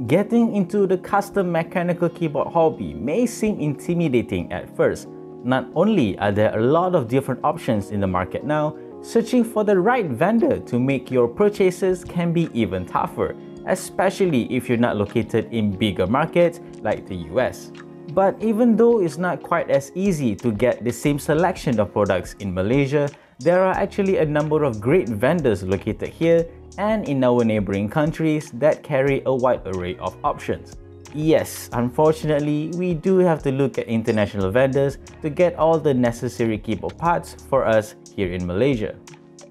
Getting into the custom mechanical keyboard hobby may seem intimidating at first. Not only are there a lot of different options in the market now, searching for the right vendor to make your purchases can be even tougher, especially if you're not located in bigger markets like the US. But even though it's not quite as easy to get the same selection of products in Malaysia, there are actually a number of great vendors located here and in our neighbouring countries that carry a wide array of options. Yes, unfortunately, we do have to look at international vendors to get all the necessary keyboard parts for us here in Malaysia.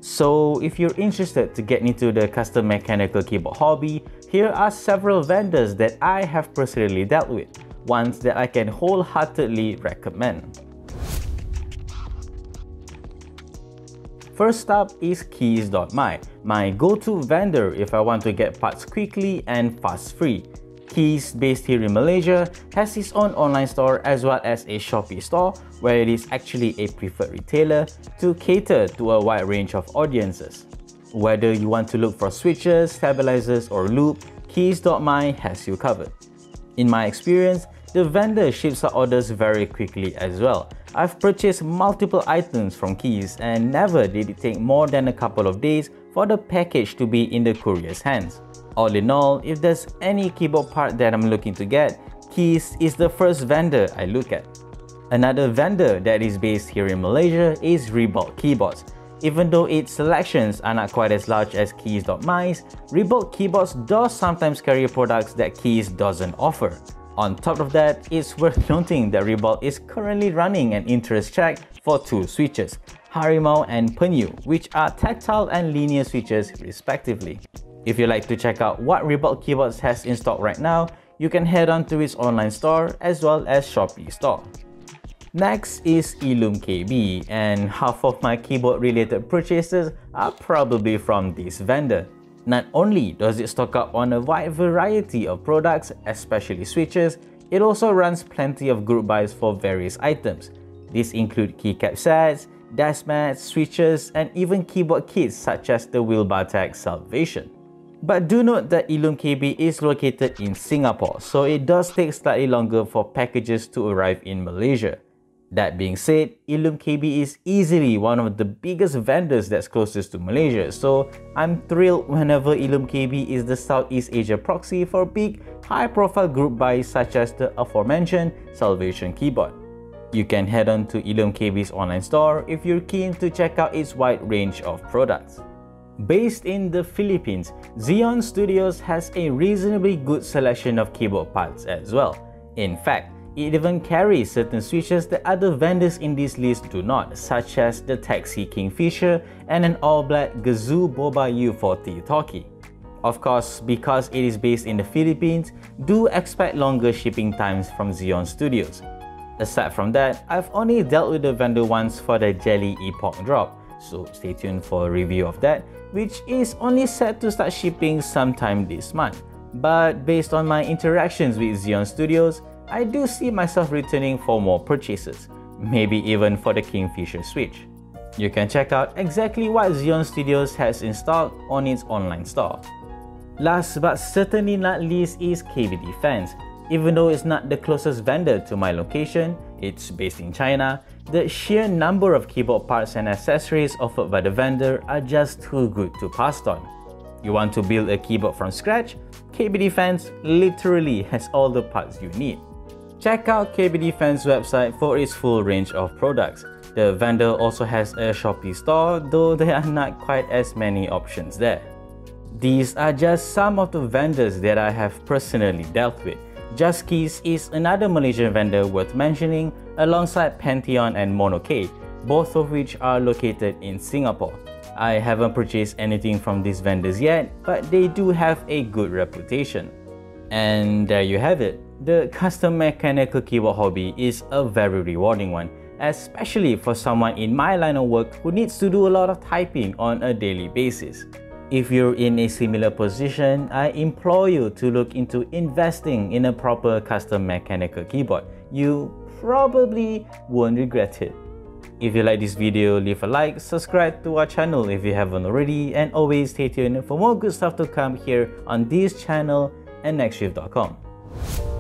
So if you're interested to get into the custom mechanical keyboard hobby, here are several vendors that I have personally dealt with, ones that I can wholeheartedly recommend. First up is Keys.my, my go-to vendor if I want to get parts quickly and fuss-free. Keys, based here in Malaysia, has its own online store as well as a Shopee store where it is actually a preferred retailer to cater to a wide range of audiences. Whether you want to look for switches, stabilizers or loop, Keys.my has you covered. In my experience, the vendor ships out orders very quickly as well. I've purchased multiple items from Keys and never did it take more than a couple of days for the package to be in the courier's hands. All in all, if there's any keyboard part that I'm looking to get, Keys is the first vendor I look at. Another vendor that is based here in Malaysia is Rebult Keyboards. Even though its selections are not quite as large as Keys.my's, Rebult Keyboards does sometimes carry products that Keys doesn't offer. On top of that, it's worth noting that Rebult is currently running an interest check for two switches, Harimau and Pantheon, which are tactile and linear switches respectively. If you'd like to check out what Rebult Keyboards has in stock right now, you can head on to its online store as well as Shopee store. Next is KB, and half of my keyboard related purchases are probably from this vendor. Not only does it stock up on a wide variety of products, especially switches, it also runs plenty of group buys for various items. These include keycap sets, desk mats, switches, and even keyboard kits such as the Wheelbar Salvation. But do note that KB is located in Singapore, so it does take slightly longer for packages to arrive in Malaysia. That being said, KB is easily one of the biggest vendors that's closest to Malaysia, so I'm thrilled whenever KB is the Southeast Asia proxy for big, high-profile group buys such as the aforementioned Salvation keyboard. You can head on to KB's online store if you're keen to check out its wide range of products. Based in the Philippines, Xeon Studios has a reasonably good selection of keyboard parts as well. In fact, it even carries certain switches that other vendors in this list do not, such as the Taxi Kingfisher and an all-black Gazoo Boba U40 Talkie. Of course, because it is based in the Philippines, do expect longer shipping times from Xeon Studios. Aside from that, I've only dealt with the vendor once for the Jelly Epoch drop, so stay tuned for a review of that, which is only set to start shipping sometime this month. But based on my interactions with Xeon Studios, I do see myself returning for more purchases, maybe even for the Kingfisher Switch. You can check out exactly what Xeon Studios has in stock on its online store. Last but certainly not least is KBDfans. Even though it's not the closest vendor to my location, it's based in China, the sheer number of keyboard parts and accessories offered by the vendor are just too good to pass on. You want to build a keyboard from scratch? KBDfans literally has all the parts you need. Check out KBDfans website for its full range of products. The vendor also has a Shopee store, though there are not quite as many options there. These are just some of the vendors that I have personally dealt with. Just Keys is another Malaysian vendor worth mentioning alongside Pantheon and Monoc, both of which are located in Singapore. I haven't purchased anything from these vendors yet, but they do have a good reputation. And there you have it. The custom mechanical keyboard hobby is a very rewarding one, especially for someone in my line of work who needs to do a lot of typing on a daily basis. If you're in a similar position, I implore you to look into investing in a proper custom mechanical keyboard. You probably won't regret it. If you like this video, leave a like, subscribe to our channel if you haven't already, and always stay tuned for more good stuff to come here on this channel and nextshift.com.